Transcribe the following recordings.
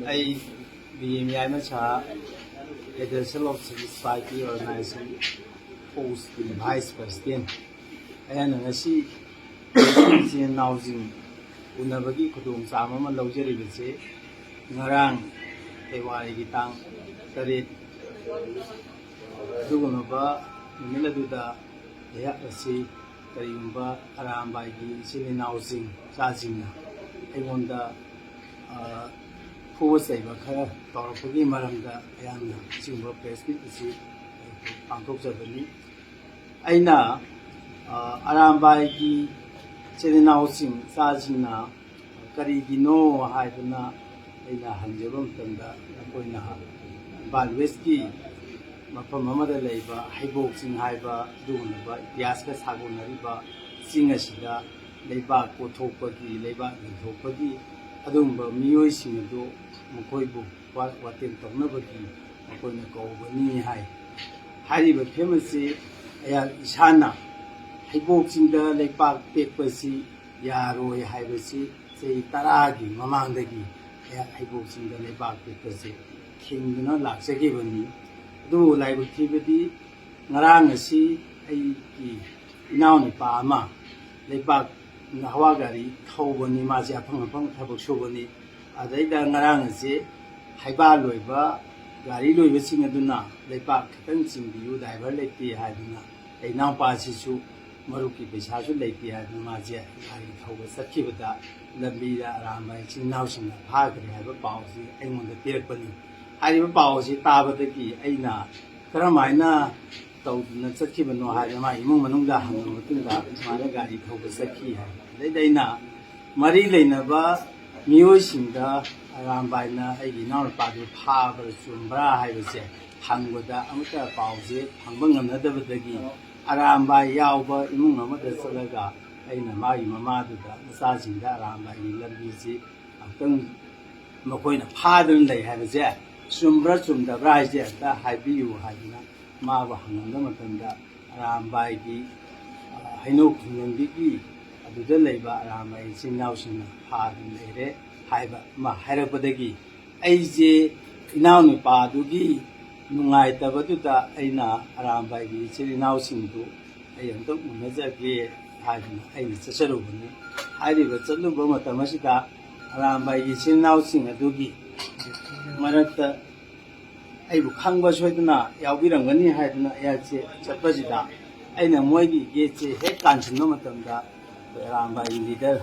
I BMI Macha, Federation of Civil Society Organization, post Vice President, and I see housing Unabagi Kudum Sama luxury will say Narang Ewa Gitang Tarit Dugunova Miladuda Yasi Kariumba Arambai Silin housing Sazina. I wonder force a Bakara Torpagi Maranda and Simba Presby Pantok Sabani. Aina Arambai Silin housing Sazina Karigino Haidana Aina Hanjabum Tanda Apoina Balweski Mapamada Labor, Hiboxing Haiba, Dunaba, Yaska Sagunariba, Singasida, Labor, Kotopagi, Labor, Topagi, Adumba, Mioisindo, Mokoibu, what in Tonabagi, Mapona Govani High. Hariba Pemacy, Ishana, Hiboxing the Labor, Pepasi, Yaro, Hibasi, say Taragi, Mamandagi, Hiboxing the Labor, Pepasi, King, you know, Laxagivani. Do like activity, Narangasi, a noun Pama, Lebak, Nawagari, Tobani, Mazia Pangapang, Tabashogani, Adeda Narangasi, Haibalueva, Garilu Visingaduna, Lebak, Fencing, the Udiver Lake Haduna, a now passes to Maruki Pisasu Lake Hadumazia, Hari Sakivada, Labida, Rama, Chinausin, Hagri, have a policy, and on the Tirpani. I have a policy, Tabaki, Aina, Karamina, Tautan, Sakibano, Hadama, Mumanunga, Hamutunga, Malagari, Tobasaki, Ledina, Marie Lenava, Musinda, Arambina, Aina, Padu, Paver, Sumbra, I was said, Hanguda, Amaka policy, Hambang another Dagi, Aramba, Yauba, Imuma, the Salaga, Aina, Mai, Mamadu, Massaging, Aramba, Labizi, Makoina, pardon they have said. Sumbra the rise at the high view, Hadina, Mava Hangamatanda, Rambaigi, Hino Kungi, Abu Labor, Ramai, Sinausin, Pardon Lere, Haiba, Maharabadagi, AJ, Inauni Padugi, Nungai Tabatuta, Aina, Rambaigi, Silinausin to, I am talking Mazaki, Hadina, I Sasarubani, Hadi Vatsalubama Tamasita, Rambaigi, Silinausin, Adugi. Marata Abu Kangwa Shodana, Yabirangani Hadna Yachi, Chapazida, Aina Moigi, Yachi, Hekans Nomatanda, Ramba leader,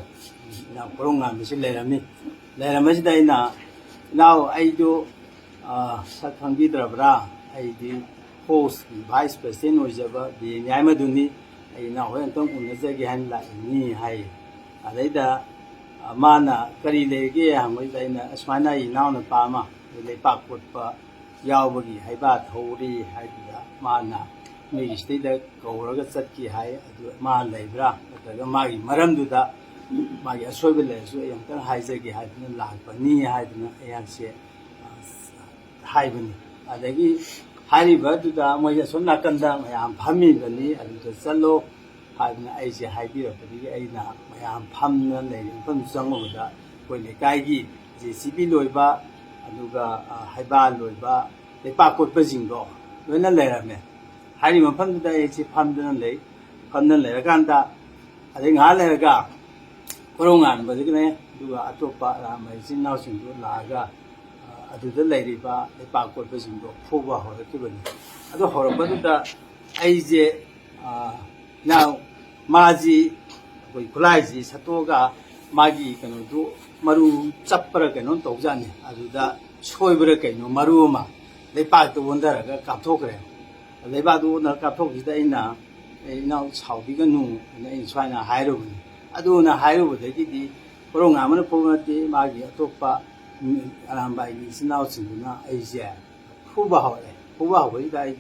now Pronga, Miss Lerami, Leramazdaina. Now I do Satangidra Bra, I do post Vice President was about the Yamaduni, I now went on Nazagi like me high. Aleda Mana, Karilege, Hamaina, Asmana, now Pama. They back with Yawagi, Haibat, Hori, Haida, Mana, maybe stay there, go Rogasaki High, Man Labra, Magi, Maramduda, Magi Soviles, and Haizaki Haidna, Lakani Haidna, Ayansi, Haibani. Adagi, Hariba to the Moyasona Kanda, I am Pamidani, and the Salo, Haidna Asia Haibira, the Aina, I am Pamna, and Pamsangoda, when the Gaigi, the Sibi Loiba. Aduga Haiba Loiba, the Pakot Pezingo, when a letter me. Hariman Panda, it's a Pandan Lake, Pandan Leganda, I think Alega, Korongan, but again, do a topa, my sin now in Laga, to the lady bar, the Pakot Pezingo, Pova or the Cuban. I don't horror, but the AJ now Mazi, we Kulazi, Satoga, Magi can do. Maru Chapra can don't Zani, Aduda, Soybreak, no Maruma, they pack the wonder, Kaptokre. They bad wonder Kaptok is the now, how big a noon in China Hyrule. I do not Hyrule, they did the Korongaman Poverty, Magi, Topa, Arambai is now in Asia. Huba, we die,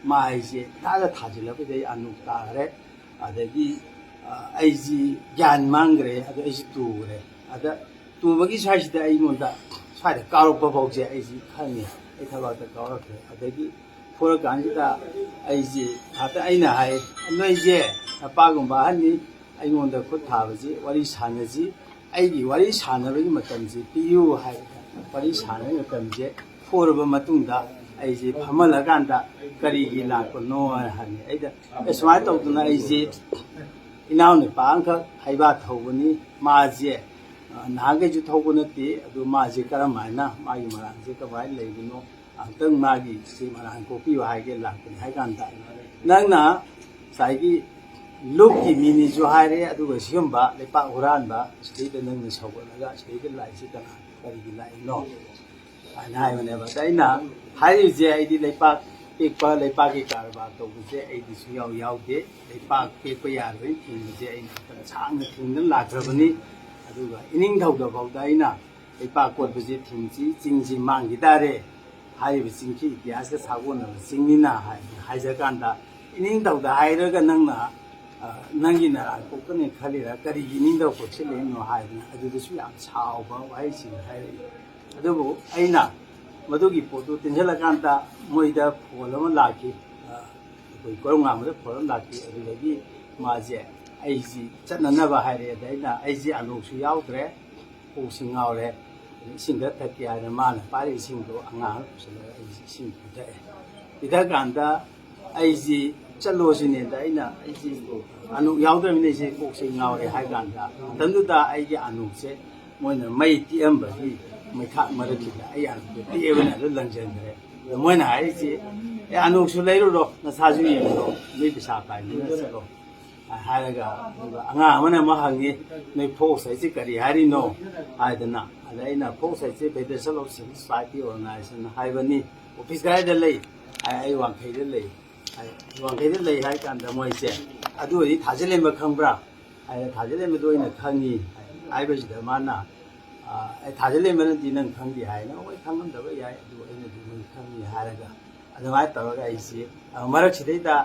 my other Tajila, they are no tare, the AZ Jan Mangre, at the H2. To Magis has the Imunda, try the Karo Popoja as you can, it's about the Karo, for a Gandita, as after Aina High, and no idea, a Pagum Bahani, I want the Kotavazi, what is Hanazi, I do what is Hanavi Matanzi, PU High, ꯋꯥꯔꯤ ꯁꯥꯟꯅꯔꯤꯉꯩ ꯃꯇꯝꯁꯦ ꯊꯣꯔꯕ ꯃꯇꯨꯡꯗ ꯑꯩꯁꯦ ꯐꯝꯍꯜꯂꯀꯥꯟꯗ ꯀꯔꯤꯒꯤ ꯂꯥꯛꯄꯅꯣ ꯍꯥꯏꯅ ꯍꯪꯉꯦ ꯑꯩꯗ ꯁꯨꯃꯥꯏꯅ ꯇꯧꯗꯅ ꯑꯩꯁꯦ ꯏꯅꯥꯎ ꯅꯨꯄꯥ ꯑꯃꯈꯛ ꯍꯩꯕꯥ ꯊꯧꯕꯅꯤ ꯃꯥꯁꯦ ꯅꯍꯥꯟꯈꯩꯁꯨ ꯊꯧꯕ ꯅꯠꯇꯦ ꯑꯗꯨ ꯃꯥꯁꯦ ꯀꯔꯝꯍꯥꯏꯅ ꯃꯥꯒꯤ ꯃꯔꯥꯡꯁꯦ ꯀꯃꯥꯏꯅ ꯂꯩꯕꯅꯣ ꯑꯃꯨꯛꯇꯪ ꯃꯥꯒꯤ ꯁꯤ ꯃꯔꯥꯡ ꯀꯣꯛꯄꯤꯌꯨ ꯍꯥꯏꯒꯦ ꯂꯥꯛꯄꯅꯤ ꯍꯥꯏ ꯀꯥꯟꯗ ꯅꯪꯅ ꯉꯁꯥꯏꯒꯤ ꯂꯨꯞꯀꯤ ꯃꯤꯅꯤꯁꯨ ꯍꯥꯏꯔꯦ ꯑꯗꯨꯒ ꯁꯤꯒꯨꯝꯕ ꯂꯩꯄꯥꯛ ꯍꯨꯔꯥꯟꯕ ꯁꯤꯗꯩꯗ ꯅꯪꯅ ꯁꯧꯒꯠꯂꯒ ꯁꯤꯗꯩꯗ ꯂꯥꯛꯏꯁꯤ ꯀꯅꯥ ꯀꯔꯤꯒꯤ ꯂꯥꯛꯏꯅꯣ ꯍꯥꯏꯅ ꯍꯥꯏꯕꯅꯦꯕ ꯑꯗ ꯑꯩꯅ ꯍꯥꯏꯔꯤꯕꯁꯦ ꯑꯩꯗꯤ ꯂꯩꯄꯥꯛ ꯄꯦꯛꯄ ꯂꯩꯄꯥꯛꯀꯤ ꯀꯔꯕꯥꯔ ꯇꯧꯕꯁꯦ ꯑꯩꯗꯤ ꯁꯨꯡꯌꯥꯎ ꯌꯥꯎꯗꯦ ꯂꯩꯄꯥꯛ ꯄꯦꯛꯄ ꯌꯥꯔꯣꯏ ꯊꯤꯡꯕꯁꯦ ꯑꯩꯅ ꯃꯇꯝ ꯁꯥꯡꯅ ꯊꯤꯡꯗꯨꯅ ꯂꯥꯛꯈ꯭ꯔꯕꯅꯤ ꯑꯗꯨꯒ ꯏꯅꯤꯡꯊꯧꯗ ꯐꯥꯎꯗ ꯑꯩꯅ ꯂꯩꯄꯥꯛ ꯀꯣꯠꯄꯁꯦ ꯊꯤꯡꯁꯤ ꯆꯤꯡꯁꯤ ꯃꯥꯡꯈꯤ ꯇꯥꯔꯦ ꯍꯥꯏꯔꯤꯕ ꯆꯤꯡꯁꯤ ꯏꯇꯤꯍꯥꯁꯀ ꯁꯥꯒꯣꯟꯅꯕ ꯆꯤꯡꯅꯤꯅ ꯍꯥꯏꯖꯀꯥꯟꯗ ꯏꯅꯤꯡꯊꯧꯗ ꯍꯥꯏꯔꯒ ꯅꯪꯅ ꯅꯪꯒꯤ ꯅꯔꯥꯡ ꯀꯣꯛꯀꯅꯤ ꯈꯜꯂꯤꯔ ꯀꯔꯤꯒꯤ ꯏꯅꯤꯡꯊꯧ ꯀꯣꯛꯁꯤꯜꯂꯤꯅꯣ ꯍꯥꯏꯗꯅ ꯑꯗꯨꯗꯁꯨ ꯌꯥꯝ ꯁꯥꯎꯕ ꯋꯥꯍꯩꯁꯤꯡ ꯍꯥꯏꯔꯛꯏ ꯑꯗꯨꯕꯨ ꯑꯩꯅ ꯃꯗꯨꯒꯤ ꯄꯣꯠꯇꯨ ꯇꯤꯟꯁꯤꯜꯂꯀꯥꯟꯗ ꯃꯣꯏꯗ ꯐꯣꯟ ꯑꯃ ꯂꯥꯛꯈꯤ ꯑꯩꯈꯣꯏ ꯀꯣꯔꯧꯉꯥꯟꯕꯗ ꯐꯣꯟ ꯑꯃ ꯂꯥꯛꯈꯤ ꯑꯗꯨꯗꯒꯤ ꯃꯥꯁꯦ ꯑꯩꯁꯤ ꯆꯠꯅꯅꯕ ꯍꯥꯏꯔꯛꯑꯦ ꯑꯗ ꯑꯩꯅ ꯑꯩꯁꯦ ꯑꯅꯣꯛꯁꯨ ꯌꯥꯎꯗ꯭ꯔꯦ ꯀꯣꯛꯁꯤ ꯉꯥꯎꯔꯦ ꯏꯁꯤꯡ ꯈꯔ ꯊꯛꯀꯦ ꯍꯥꯏꯅ ꯃꯥꯅ ꯄꯥꯏꯔꯤꯕ ꯏꯁꯤꯡꯗꯣ ꯑꯉꯥꯡ ꯄꯨꯁꯤꯜꯂꯒ ꯑꯩꯁꯤ ꯏꯁꯤꯡ ꯄꯤꯊꯛꯑꯦ ꯄꯤꯊꯛꯀꯥꯟꯗ ꯑꯩꯁꯤ ꯆꯠꯂꯣꯁꯤꯅꯦꯗ ꯑꯩꯅ ꯑꯩꯁꯤ ꯑꯅꯣꯛ ꯌꯥꯎꯗ꯭ꯔꯕꯅꯤꯅ ꯑꯩꯁꯦ ꯀꯣꯛꯁꯦ ꯉꯥꯎꯔꯦ ꯍꯥꯏ ꯀꯥꯟꯗ ꯃꯇꯝꯗꯨꯗ ꯑꯩꯒꯤ ꯑꯅꯣꯛꯁꯦ ꯃꯣꯏꯅ ꯃꯩ ꯇꯤꯛꯑꯝꯕꯒꯤ ꯃꯩꯈꯥꯛ ꯃꯔꯛꯁꯤꯗ ꯑꯩ ꯑꯅꯣꯛꯁꯦ ꯇꯤꯛꯑꯕꯅ ꯑꯗꯨ ꯂꯪꯁꯤꯟꯈ꯭ꯔꯦ ꯑꯗꯣ ꯃꯣꯏꯅ ꯍꯥꯏꯔꯤꯁꯤ ꯑꯅꯣꯛꯁꯨ ꯂꯩꯔꯨꯔꯣ ꯅꯁꯥꯁꯨ ꯌꯦꯡꯉꯨꯔꯣ ꯅꯣꯏ ꯄꯩꯁꯥ ꯄꯥꯏꯕꯅꯤꯅ ꯆꯠꯂꯣ ꯍꯥꯏꯔꯒ ꯑꯗꯨꯒ ꯑꯉꯥꯡ ꯑꯃꯅ ꯑꯃ ꯍꯪꯉꯤ ꯅꯣꯏ ꯐꯣꯛꯁ ꯍꯥꯏꯁꯤ ꯀꯔꯤ ꯍꯥꯏꯔꯤꯅꯣ ꯍꯥꯏꯗꯅ ꯑꯗ ꯑꯩꯅ ꯐꯣꯛꯁ ꯍꯥꯏꯁꯤ federation of civil society organisation ꯍꯥꯏꯕꯅꯤ ꯑꯣꯐꯤꯁ ꯀꯗꯥꯏꯗ ꯂꯩ ꯑꯩ ꯋꯥꯡꯈꯩꯗ ꯂꯩ ꯋꯥꯡꯈꯩꯗ ꯂꯩ ꯍꯥꯏ ꯀꯥꯟꯗ ꯃꯣꯏꯁꯦ ꯑꯗꯨ ꯑꯣꯏꯗꯤ ꯊꯥꯖꯤꯜꯂꯦꯝꯕ ꯈꯪꯕ꯭ꯔꯥ ꯍꯥꯏꯅ ꯊꯥꯖꯤꯜꯂꯦꯝꯕꯗꯣ ꯑꯣꯏꯅ ꯈꯪꯉꯤ ꯍꯥꯏꯕꯁꯤꯗ ꯃꯥꯅ ꯑꯩ ꯊꯥꯖꯤꯜꯂꯦꯝꯕꯅꯗꯤ ꯅꯪ ꯈꯪꯗꯦ ꯍꯥꯏꯅ ꯍꯣꯏ ꯈꯪꯉꯝꯗꯕ ꯌꯥꯏ ꯑꯗꯨ ꯑꯩꯅꯗꯤ ꯅꯪ ꯈꯪꯉꯤ ꯍꯥꯏꯔꯒ ꯑꯗꯨꯃꯥꯏꯅ ꯇꯧꯔꯒ ꯑꯩꯁꯤ ꯃꯔꯛꯁꯤꯗꯩꯗ